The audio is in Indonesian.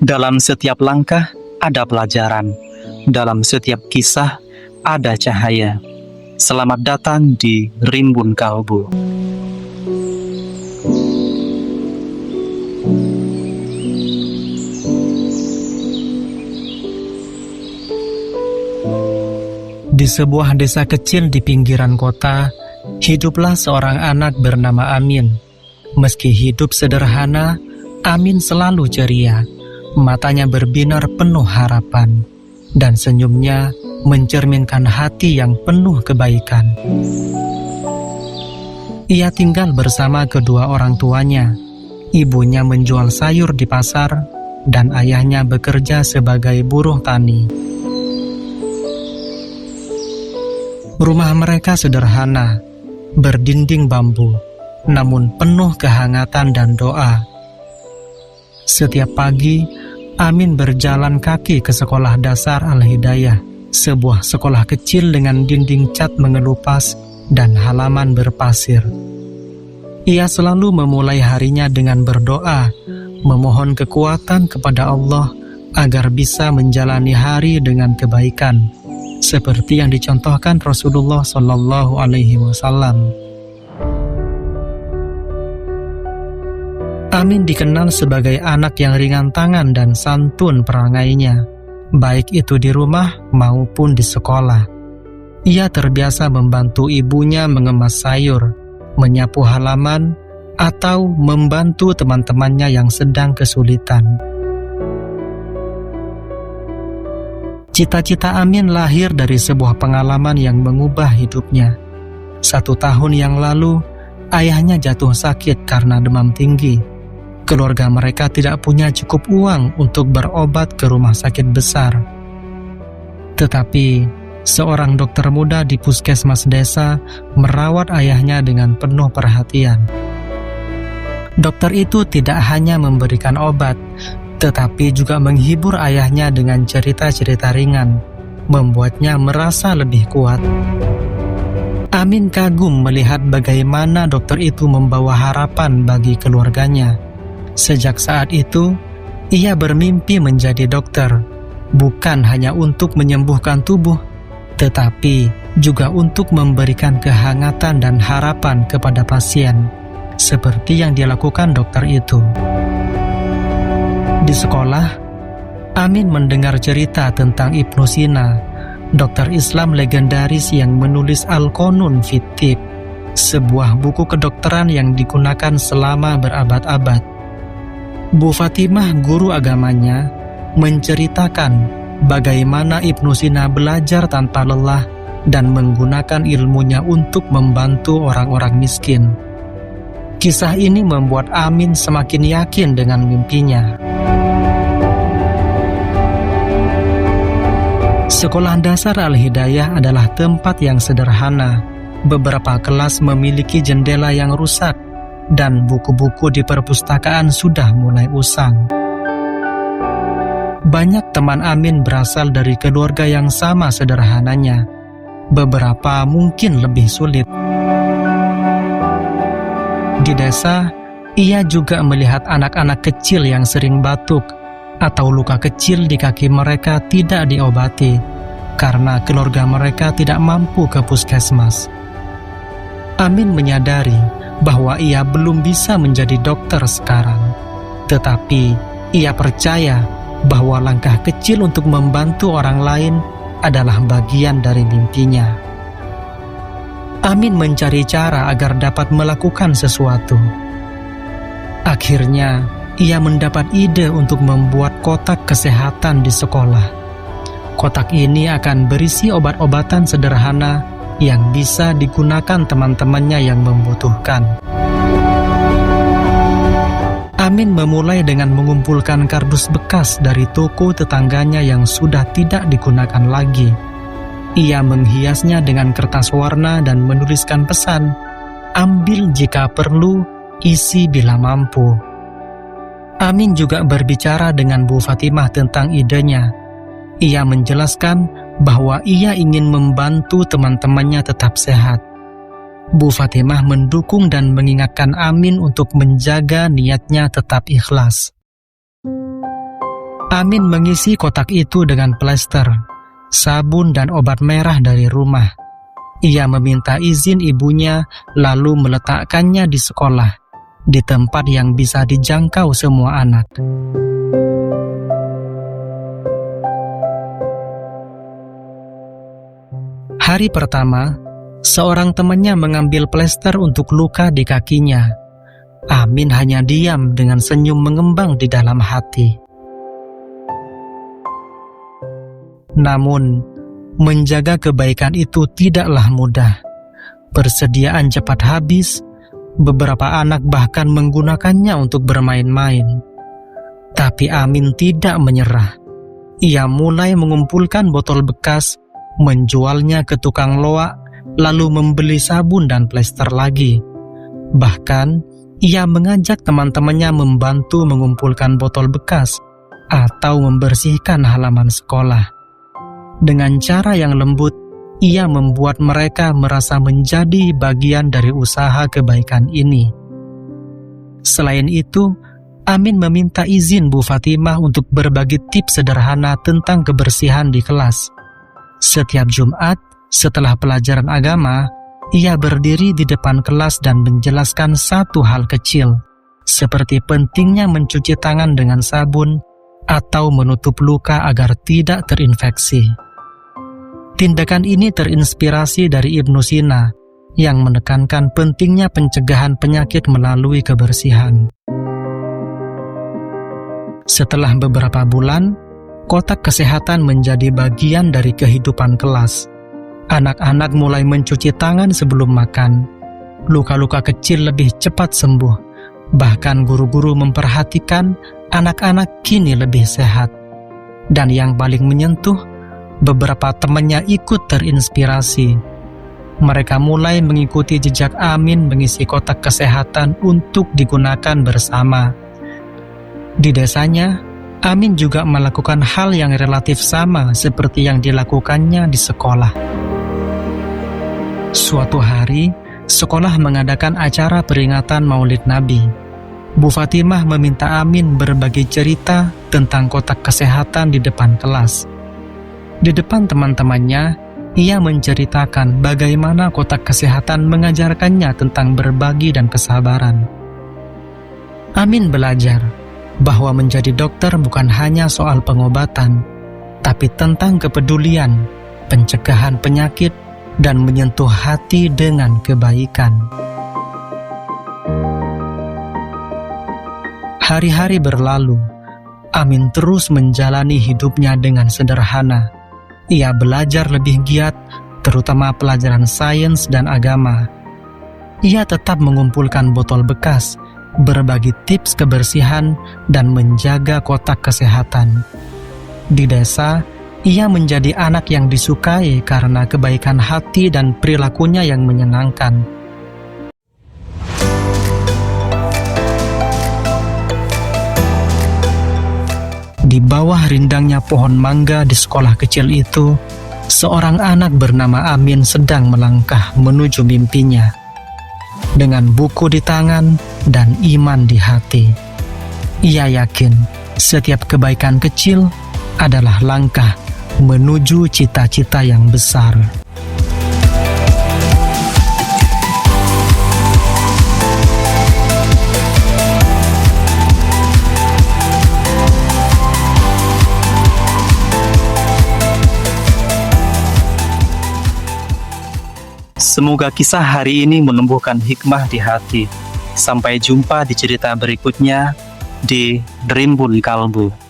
Dalam setiap langkah ada pelajaran, dalam setiap kisah ada cahaya. Selamat datang di Rimbun Kalbu. Di sebuah desa kecil di pinggiran kota, hiduplah seorang anak bernama Amin. Meski hidup sederhana, Amin selalu ceria. Matanya berbinar penuh harapan, dan senyumnya mencerminkan hati yang penuh kebaikan. Ia tinggal bersama kedua orang tuanya. Ibunya menjual sayur di pasar, dan ayahnya bekerja sebagai buruh tani. Rumah mereka sederhana, berdinding bambu, namun penuh kehangatan dan doa. Setiap pagi, Amin berjalan kaki ke sekolah dasar Al-Hidayah, sebuah sekolah kecil dengan dinding cat mengelupas dan halaman berpasir. Ia selalu memulai harinya dengan berdoa, memohon kekuatan kepada Allah agar bisa menjalani hari dengan kebaikan, seperti yang dicontohkan Rasulullah Shallallahu Alaihi Wasallam. Amin dikenal sebagai anak yang ringan tangan dan santun perangainya, baik itu di rumah maupun di sekolah. Ia terbiasa membantu ibunya mengemas sayur, menyapu halaman, atau membantu teman-temannya yang sedang kesulitan. Cita-cita Amin lahir dari sebuah pengalaman yang mengubah hidupnya. 1 tahun yang lalu, ayahnya jatuh sakit karena demam tinggi. Keluarga mereka tidak punya cukup uang untuk berobat ke rumah sakit besar. Tetapi, seorang dokter muda di puskesmas desa merawat ayahnya dengan penuh perhatian. Dokter itu tidak hanya memberikan obat, tetapi juga menghibur ayahnya dengan cerita-cerita ringan, membuatnya merasa lebih kuat. Amin kagum melihat bagaimana dokter itu membawa harapan bagi keluarganya. Sejak saat itu, ia bermimpi menjadi dokter, bukan hanya untuk menyembuhkan tubuh, tetapi juga untuk memberikan kehangatan dan harapan kepada pasien, seperti yang dilakukan dokter itu. Di sekolah, Amin mendengar cerita tentang Ibnu Sina, dokter Islam legendaris yang menulis Al-Qanun fit Tibb, sebuah buku kedokteran yang digunakan selama berabad-abad. Bu Fatimah, guru agamanya, menceritakan bagaimana Ibnu Sina belajar tanpa lelah dan menggunakan ilmunya untuk membantu orang-orang miskin. Kisah ini membuat Amin semakin yakin dengan mimpinya. Sekolah dasar Al-Hidayah adalah tempat yang sederhana. Beberapa kelas memiliki jendela yang rusak, dan buku-buku di perpustakaan sudah mulai usang. Banyak teman Amin berasal dari keluarga yang sama sederhananya. Beberapa mungkin lebih sulit. Di desa, ia juga melihat anak-anak kecil yang sering batuk atau luka kecil di kaki mereka tidak diobati karena keluarga mereka tidak mampu ke puskesmas. Amin menyadari bahwa ia belum bisa menjadi dokter sekarang, tetapi ia percaya bahwa langkah kecil untuk membantu orang lain adalah bagian dari mimpinya. Amin mencari cara agar dapat melakukan sesuatu. Akhirnya, ia mendapat ide untuk membuat kotak kesehatan di sekolah. Kotak ini akan berisi obat-obatan sederhana yang bisa digunakan teman-temannya yang membutuhkan. Amin memulai dengan mengumpulkan kardus bekas dari toko tetangganya yang sudah tidak digunakan lagi. Ia menghiasnya dengan kertas warna dan menuliskan pesan, "Ambil jika perlu, isi bila mampu." Amin juga berbicara dengan Bu Fatimah tentang idenya. Ia menjelaskan bahwa ia ingin membantu teman-temannya tetap sehat. Bu Fatimah mendukung dan mengingatkan Amin untuk menjaga niatnya tetap ikhlas. Amin mengisi kotak itu dengan plester, sabun dan obat merah dari rumah. Ia meminta izin ibunya lalu meletakkannya di sekolah, di tempat yang bisa dijangkau semua anak. Hari pertama, seorang temannya mengambil plester untuk luka di kakinya. Amin hanya diam dengan senyum mengembang di dalam hati. Namun, menjaga kebaikan itu tidaklah mudah. Persediaan cepat habis, beberapa anak bahkan menggunakannya untuk bermain-main. Tapi Amin tidak menyerah. Ia mulai mengumpulkan botol bekas, menjualnya ke tukang loak, lalu membeli sabun dan plester lagi. Bahkan, ia mengajak teman-temannya membantu mengumpulkan botol bekas atau membersihkan halaman sekolah. Dengan cara yang lembut, ia membuat mereka merasa menjadi bagian dari usaha kebaikan ini. Selain itu, Amin meminta izin Bu Fatimah untuk berbagi tips sederhana tentang kebersihan di kelas. Setiap Jumat, setelah pelajaran agama, ia berdiri di depan kelas dan menjelaskan satu hal kecil, seperti pentingnya mencuci tangan dengan sabun atau menutup luka agar tidak terinfeksi. Tindakan ini terinspirasi dari Ibnu Sina, yang menekankan pentingnya pencegahan penyakit melalui kebersihan. Setelah beberapa bulan, kotak kesehatan menjadi bagian dari kehidupan kelas. Anak-anak mulai mencuci tangan sebelum makan. Luka-luka kecil lebih cepat sembuh. Bahkan guru-guru memperhatikan anak-anak kini lebih sehat. Dan yang paling menyentuh, beberapa temannya ikut terinspirasi. Mereka mulai mengikuti jejak Amin mengisi kotak kesehatan untuk digunakan bersama. Di desanya, Amin juga melakukan hal yang relatif sama seperti yang dilakukannya di sekolah. Suatu hari, sekolah mengadakan acara peringatan Maulid Nabi. Bu Fatimah meminta Amin berbagi cerita tentang kotak kesehatan di depan kelas. Di depan teman-temannya, ia menceritakan bagaimana kotak kesehatan mengajarkannya tentang berbagi dan kesabaran. Amin belajar bahwa menjadi dokter bukan hanya soal pengobatan, tapi tentang kepedulian, pencegahan penyakit, dan menyentuh hati dengan kebaikan. Hari-hari berlalu, Amin terus menjalani hidupnya dengan sederhana. Ia belajar lebih giat, terutama pelajaran sains dan agama. Ia tetap mengumpulkan botol bekas, berbagi tips kebersihan, dan menjaga kotak kesehatan. Di desa, ia menjadi anak yang disukai karena kebaikan hati dan perilakunya yang menyenangkan. Di bawah rindangnya pohon mangga di sekolah kecil itu, seorang anak bernama Amin sedang melangkah menuju mimpinya. Dengan buku di tangan dan iman di hati, ia yakin setiap kebaikan kecil adalah langkah menuju cita-cita yang besar. Semoga kisah hari ini menumbuhkan hikmah di hati. Sampai jumpa di cerita berikutnya di Rimbun Kalbu.